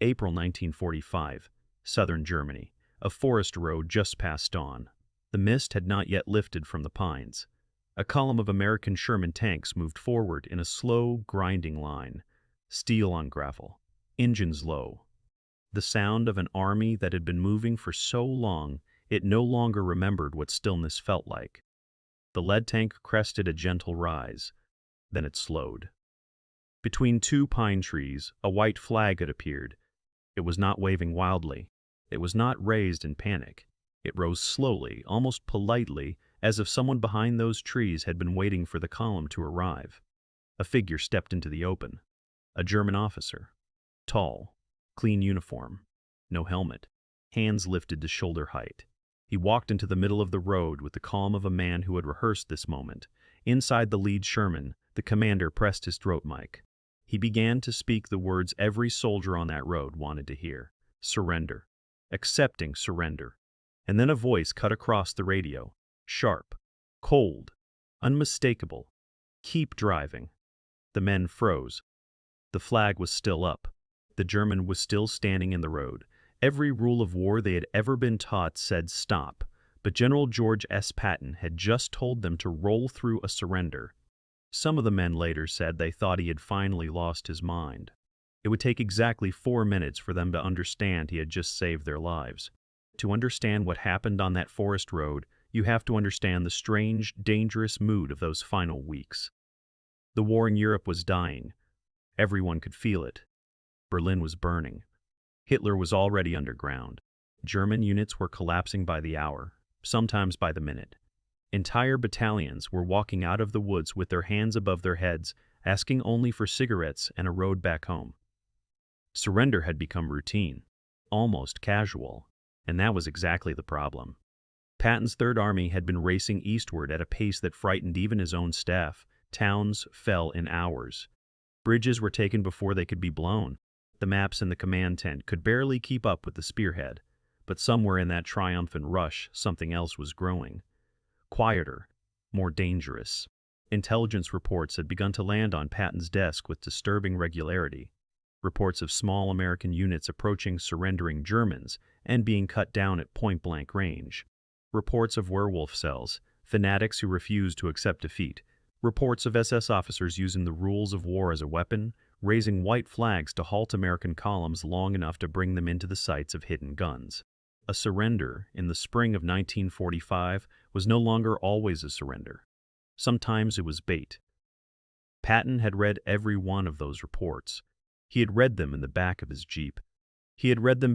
April 1945, southern Germany, a forest road just past dawn. The mist had not yet lifted from the pines. A column of American Sherman tanks moved forward in a slow, grinding line, steel on gravel, engines low. The sound of an army that had been moving for so long it no longer remembered what stillness felt like. The lead tank crested a gentle rise, then it slowed. Between two pine trees, a white flag had appeared. It was not waving wildly. It was not raised in panic. It rose slowly, almost politely, as if someone behind those trees had been waiting for the column to arrive. A figure stepped into the open. A German officer. Tall, clean uniform, no helmet, hands lifted to shoulder height. He walked into the middle of the road with the calm of a man who had rehearsed this moment. Inside the lead Sherman, the commander pressed his throat mic. He began to speak the words every soldier on that road wanted to hear. Surrender. Accepting surrender. And then a voice cut across the radio. Sharp. Cold. Unmistakable. Keep driving. The men froze. The flag was still up. The German was still standing in the road. Every rule of war they had ever been taught said stop, but General George S. Patton had just told them to roll through a surrender. Some of the men later said they thought he had finally lost his mind. It would take exactly 4 minutes for them to understand he had just saved their lives. To understand what happened on that forest road, you have to understand the strange, dangerous mood of those final weeks. The war in Europe was dying. Everyone could feel it. Berlin was burning. Hitler was already underground. German units were collapsing by the hour, sometimes by the minute. Entire battalions were walking out of the woods with their hands above their heads, asking only for cigarettes and a road back home. Surrender had become routine, almost casual, and that was exactly the problem. Patton's Third Army had been racing eastward at a pace that frightened even his own staff. Towns fell in hours. Bridges were taken before they could be blown. The maps in the command tent could barely keep up with the spearhead, but somewhere in that triumphant rush, something else was growing. Quieter, more dangerous. Intelligence reports had begun to land on Patton's desk with disturbing regularity. Reports of small American units approaching surrendering Germans and being cut down at point-blank range. Reports of werewolf cells, fanatics who refused to accept defeat. Reports of SS officers using the rules of war as a weapon, raising white flags to halt American columns long enough to bring them into the sights of hidden guns. A surrender in the spring of 1945 was no longer always a surrender. Sometimes it was bait. Patton had read every one of those reports. He had read them in the back of his Jeep. He had read them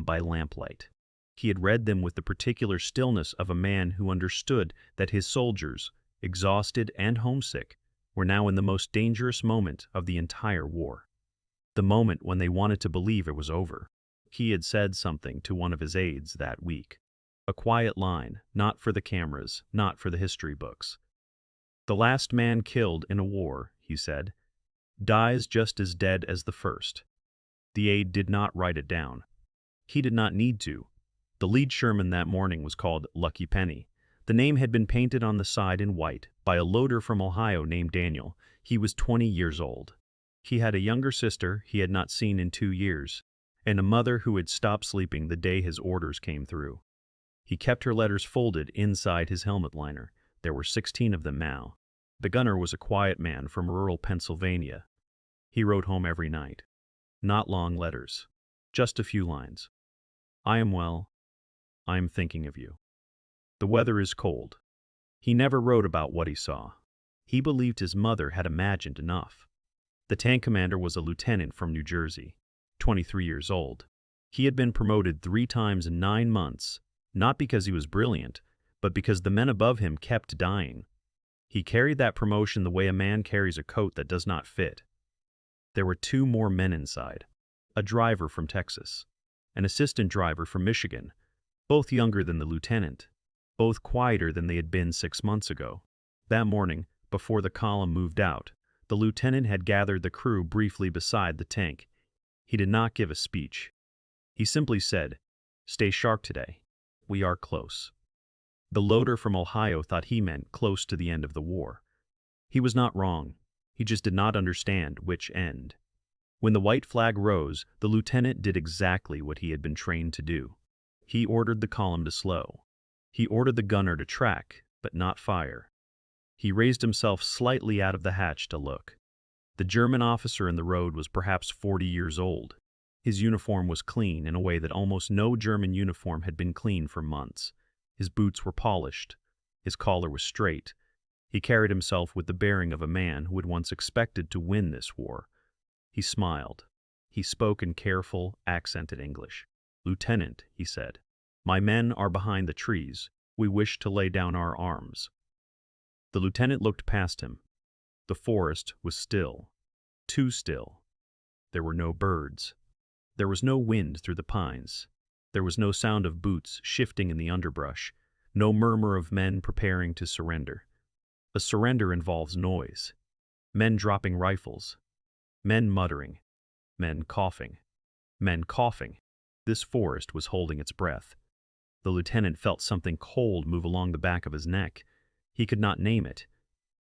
by lamplight. He had read them with the particular stillness of a man who understood that his soldiers, exhausted and homesick, were now in the most dangerous moment of the entire war. The moment when they wanted to believe it was over. He had said something to one of his aides that week. A quiet line, not for the cameras, not for the history books. The last man killed in a war, he said, dies just as dead as the first. The aide did not write it down. He did not need to. The lead Sherman that morning was called Lucky Penny. The name had been painted on the side in white by a loader from Ohio named Daniel. He was 20 years old. He had a younger sister he had not seen in 2 years, and a mother who had stopped sleeping the day his orders came through. He kept her letters folded inside his helmet liner. There were 16 of them now. The gunner was a quiet man from rural Pennsylvania. He wrote home every night. Not long letters. Just a few lines. I am well. I am thinking of you. The weather is cold. He never wrote about what he saw. He believed his mother had imagined enough. The tank commander was a lieutenant from New Jersey, 23 years old. He had been promoted 3 times in 9 months, not because he was brilliant, but because the men above him kept dying. He carried that promotion the way a man carries a coat that does not fit. There were 2 more men inside, a driver from Texas, an assistant driver from Michigan, both younger than the lieutenant, both quieter than they had been 6 months ago. That morning, before the column moved out, the lieutenant had gathered the crew briefly beside the tank. He did not give a speech. He simply said, "Stay sharp today. We are close." The loader from Ohio thought he meant close to the end of the war. He was not wrong. He just did not understand which end. When the white flag rose, the lieutenant did exactly what he had been trained to do. He ordered the column to slow. He ordered the gunner to track, but not fire. He raised himself slightly out of the hatch to look. The German officer in the road was perhaps 40 years old. His uniform was clean in a way that almost no German uniform had been clean for months. His boots were polished. His collar was straight. He carried himself with the bearing of a man who had once expected to win this war. He smiled. He spoke in careful, accented English. "Lieutenant," he said, "my men are behind the trees. We wish to lay down our arms." The lieutenant looked past him. The forest was still. Too still. There were no birds. There was no wind through the pines. There was no sound of boots shifting in the underbrush, no murmur of men preparing to surrender. A surrender involves noise. Men dropping rifles. Men muttering. Men coughing. Men coughing. This forest was holding its breath. The lieutenant felt something cold move along the back of his neck. He could not name it.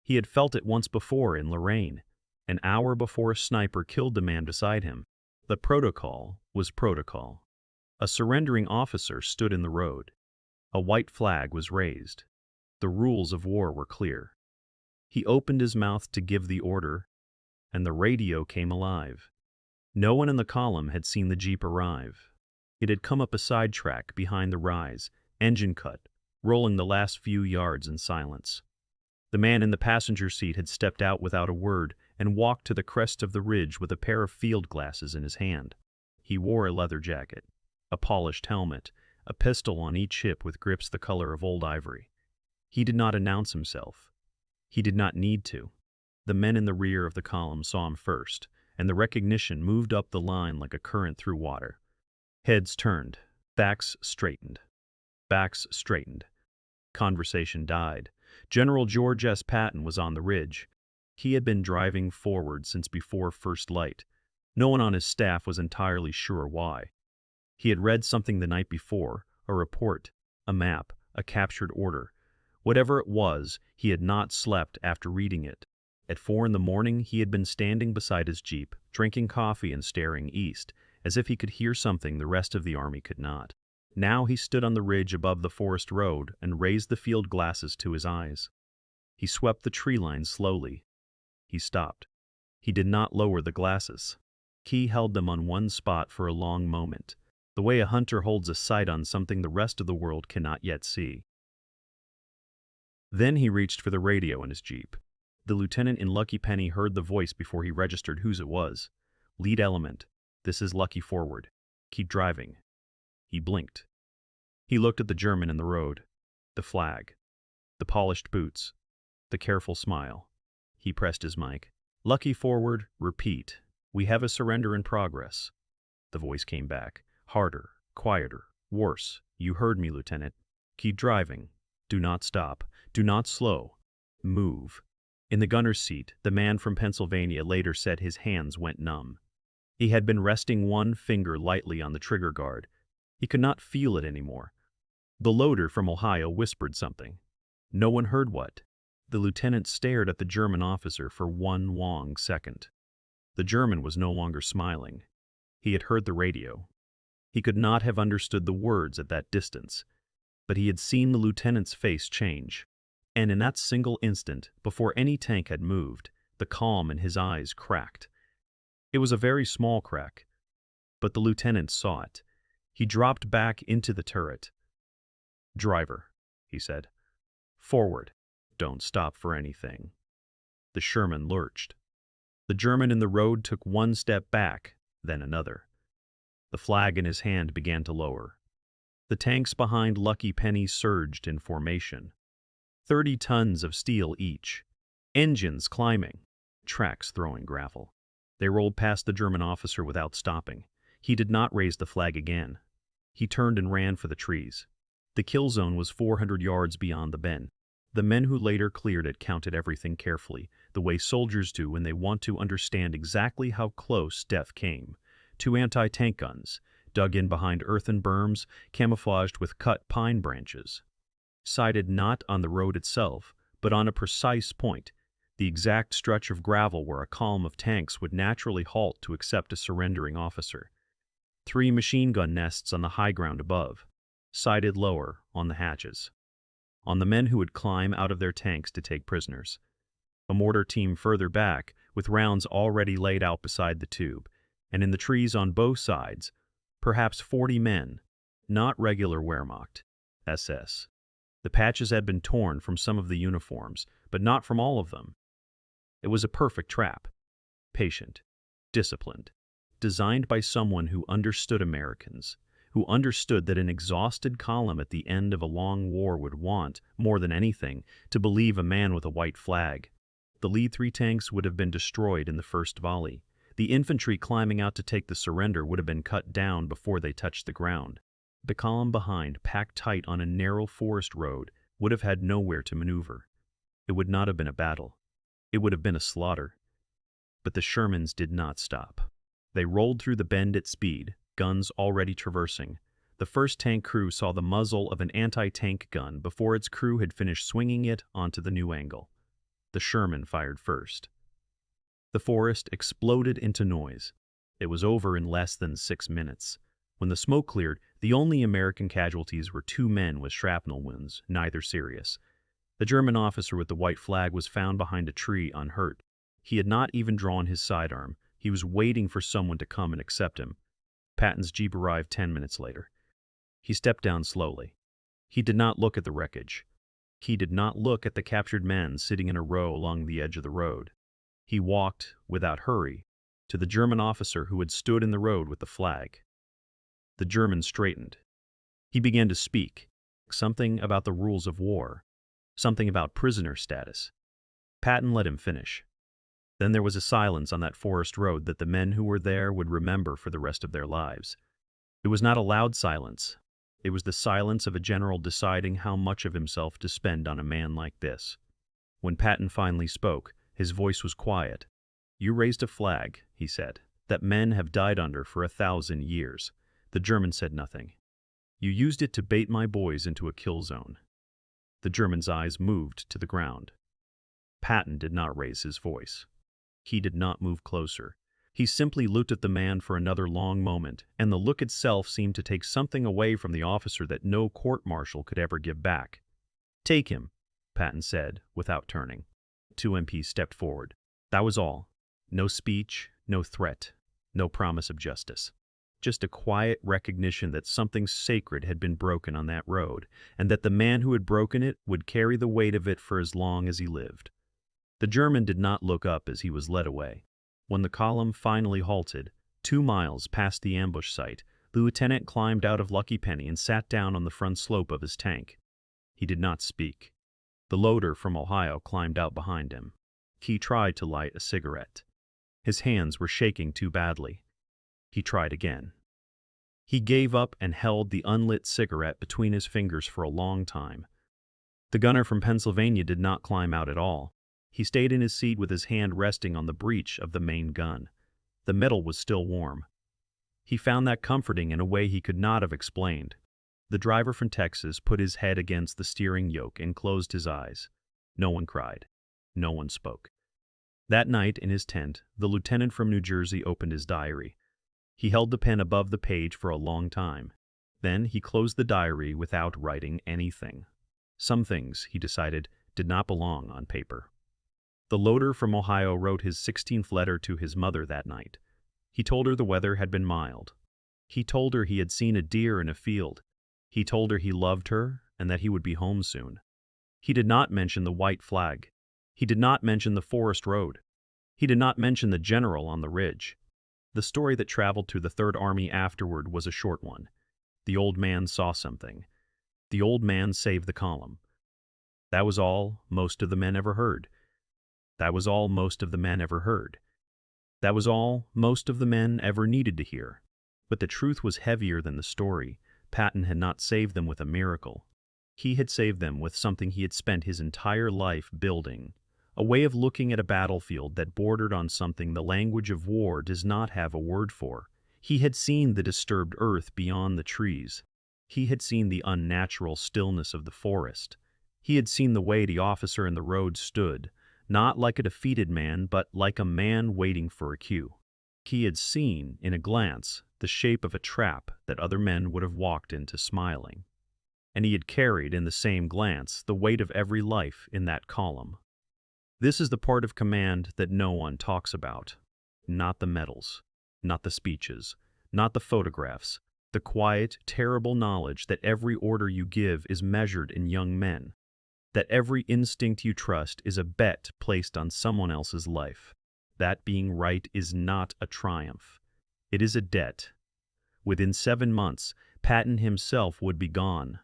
He had felt it once before in Lorraine, an hour before a sniper killed the man beside him. The protocol was protocol. A surrendering officer stood in the road. A white flag was raised. The rules of war were clear. He opened his mouth to give the order, and the radio came alive. No one in the column had seen the jeep arrive. It had come up a side track behind the rise, engine cut, rolling the last few yards in silence. The man in the passenger seat had stepped out without a word and walked to the crest of the ridge with a pair of field glasses in his hand. He wore a leather jacket, a polished helmet, a pistol on each hip with grips the color of old ivory. He did not announce himself. He did not need to. The men in the rear of the column saw him first, and the recognition moved up the line like a current through water. Heads turned, backs straightened. Backs straightened. Conversation died. General George S. Patton was on the ridge. He had been driving forward since before first light. No one on his staff was entirely sure why. He had read something the night before, a report, a map, a captured order. Whatever it was, he had not slept after reading it. At 4 a.m, he had been standing beside his jeep, drinking coffee and staring east, as if he could hear something the rest of the army could not. Now he stood on the ridge above the forest road and raised the field glasses to his eyes. He swept the tree line slowly. He stopped. He did not lower the glasses. He held them on one spot for a long moment, the way a hunter holds a sight on something the rest of the world cannot yet see. Then he reached for the radio in his jeep. The lieutenant in Lucky Penny heard the voice before he registered whose it was. "Lead element. This is Lucky forward. Keep driving." He blinked. He looked at the German in the road, the flag, the polished boots, the careful smile. He pressed his mic. "Lucky forward, repeat. We have a surrender in progress." The voice came back, harder, quieter, worse. "You heard me, Lieutenant. Keep driving. Do not stop. Do not slow. Move." In the gunner's seat, the man from Pennsylvania later said his hands went numb. He had been resting one finger lightly on the trigger guard. He could not feel it anymore. The loader from Ohio whispered something. No one heard what. The lieutenant stared at the German officer for one long second. The German was no longer smiling. He had heard the radio. He could not have understood the words at that distance, but he had seen the lieutenant's face change. And in that single instant, before any tank had moved, the calm in his eyes cracked. It was a very small crack, but the lieutenant saw it. He dropped back into the turret. "Driver," he said. "Forward. Don't stop for anything." The Sherman lurched. The German in the road took one step back, then another. The flag in his hand began to lower. The tanks behind Lucky Penny surged in formation. 30 tons of steel each. Engines climbing. Tracks throwing gravel. They rolled past the German officer without stopping. He did not raise the flag again. He turned and ran for the trees. The kill zone was 400 yards beyond the bend. The men who later cleared it counted everything carefully, the way soldiers do when they want to understand exactly how close death came. 2 anti-tank guns, dug in behind earthen berms, camouflaged with cut pine branches. Sighted not on the road itself, but on a precise point, the exact stretch of gravel where a column of tanks would naturally halt to accept a surrendering officer. 3 machine gun nests on the high ground above, sighted lower on the hatches, on the men who would climb out of their tanks to take prisoners. A mortar team further back, with rounds already laid out beside the tube, and in the trees on both sides, perhaps 40 men, not regular Wehrmacht, SS. The patches had been torn from some of the uniforms, but not from all of them. It was a perfect trap. Patient, disciplined, designed by someone who understood Americans, who understood that an exhausted column at the end of a long war would want, more than anything, to believe a man with a white flag. The lead 3 tanks would have been destroyed in the first volley. The infantry climbing out to take the surrender would have been cut down before they touched the ground. The column behind, packed tight on a narrow forest road, would have had nowhere to maneuver. It would not have been a battle. It would have been a slaughter. But the Shermans did not stop. They rolled through the bend at speed, guns already traversing. The first tank crew saw the muzzle of an anti-tank gun before its crew had finished swinging it onto the new angle. The Sherman fired first. The forest exploded into noise. It was over in less than 6 minutes. When the smoke cleared, the only American casualties were 2 men with shrapnel wounds, neither serious. The German officer with the white flag was found behind a tree unhurt. He had not even drawn his sidearm. He was waiting for someone to come and accept him. Patton's jeep arrived 10 minutes later. He stepped down slowly. He did not look at the wreckage. He did not look at the captured men sitting in a row along the edge of the road. He walked, without hurry, to the German officer who had stood in the road with the flag. The German straightened. He began to speak, something about the rules of war, something about prisoner status. Patton let him finish. Then there was a silence on that forest road that the men who were there would remember for the rest of their lives. It was not a loud silence. It was the silence of a general deciding how much of himself to spend on a man like this. When Patton finally spoke, his voice was quiet. "You raised a flag," he said, "that men have died under for 1,000 years. The German said nothing. You used it to bait my boys into a kill zone." The German's eyes moved to the ground. Patton did not raise his voice. He did not move closer. He simply looked at the man for another long moment, and the look itself seemed to take something away from the officer that no court-martial could ever give back. "Take him," Patton said, without turning. 2 MPs stepped forward. That was all. No speech, no threat, no promise of justice. Just a quiet recognition that something sacred had been broken on that road, and that the man who had broken it would carry the weight of it for as long as he lived. The German did not look up as he was led away. When the column finally halted, 2 miles past the ambush site, the lieutenant climbed out of Lucky Penny and sat down on the front slope of his tank. He did not speak. The loader from Ohio climbed out behind him. He tried to light a cigarette. His hands were shaking too badly. He tried again. He gave up and held the unlit cigarette between his fingers for a long time. The gunner from Pennsylvania did not climb out at all. He stayed in his seat with his hand resting on the breech of the main gun. The metal was still warm. He found that comforting in a way he could not have explained. The driver from Texas put his head against the steering yoke and closed his eyes. No one cried. No one spoke. That night in his tent, the lieutenant from New Jersey opened his diary. He held the pen above the page for a long time. Then he closed the diary without writing anything. Some things, he decided, did not belong on paper. The loader from Ohio wrote his 16th letter to his mother that night. He told her the weather had been mild. He told her he had seen a deer in a field. He told her he loved her and that he would be home soon. He did not mention the white flag. He did not mention the forest road. He did not mention the general on the ridge. The story that traveled to the Third Army afterward was a short one. The old man saw something. The old man saved the column. That was all most of the men ever heard. That was all most of the men ever heard. That was all most of the men ever needed to hear. But the truth was heavier than the story. Patton had not saved them with a miracle. He had saved them with something he had spent his entire life building. A way of looking at a battlefield that bordered on something the language of war does not have a word for. He had seen the disturbed earth beyond the trees. He had seen the unnatural stillness of the forest. He had seen the way the officer in the road stood, not like a defeated man, but like a man waiting for a cue. He had seen, in a glance, the shape of a trap that other men would have walked into smiling. And he had carried, in the same glance, the weight of every life in that column. This is the part of command that no one talks about. Not the medals, not the speeches, not the photographs, the quiet, terrible knowledge that every order you give is measured in young men, that every instinct you trust is a bet placed on someone else's life. That being right is not a triumph. It is a debt. Within 7 months, Patton himself would be gone.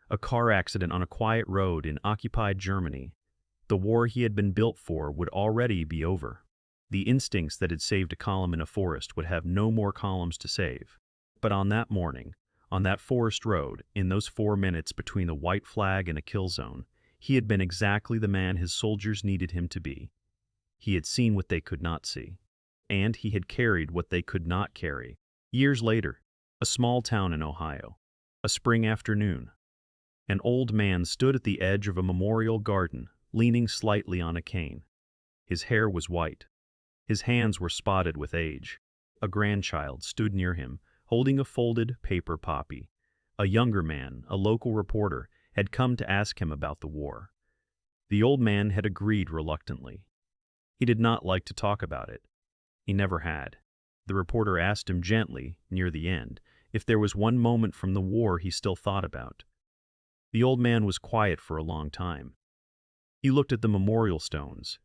A car accident on a quiet road in occupied Germany. The war he had been built for would already be over. The instincts that had saved a column in a forest would have no more columns to save. But on that morning, on that forest road, in those 4 minutes between the white flag and a kill zone, he had been exactly the man his soldiers needed him to be. He had seen what they could not see, and he had carried what they could not carry. Years later, a small town in Ohio, a spring afternoon, an old man stood at the edge of a memorial garden, leaning slightly on a cane. His hair was white. His hands were spotted with age. A grandchild stood near him, holding a folded paper poppy. A younger man, a local reporter, had come to ask him about the war. The old man had agreed reluctantly. He did not like to talk about it. He never had. The reporter asked him gently, near the end, if there was one moment from the war he still thought about. The old man was quiet for a long time. He looked at the memorial stones.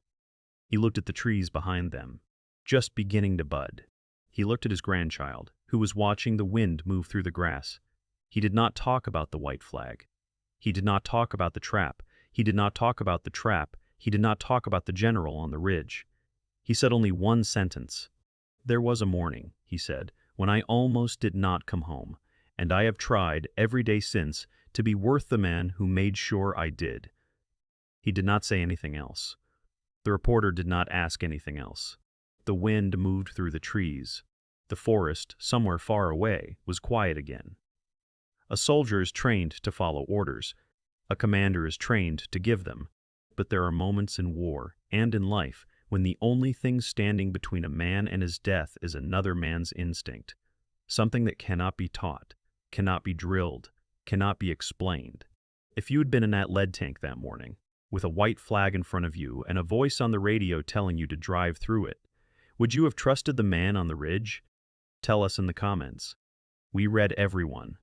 He looked at the trees behind them, just beginning to bud. He looked at his grandchild, who was watching the wind move through the grass. He did not talk about the white flag. He did not talk about the trap. He did not talk about the trap. He did not talk about the general on the ridge. He said only one sentence. "There was a morning," he said, "when I almost did not come home, and I have tried every day since to be worth the man who made sure I did." He did not say anything else. The reporter did not ask anything else. The wind moved through the trees. The forest, somewhere far away, was quiet again. A soldier is trained to follow orders. A commander is trained to give them. But there are moments in war and in life when the only thing standing between a man and his death is another man's instinct, something that cannot be taught, cannot be drilled, cannot be explained. If you had been in that lead tank that morning, with a white flag in front of you and a voice on the radio telling you to drive through it, would you have trusted the man on the ridge? Tell us in the comments. We read everyone.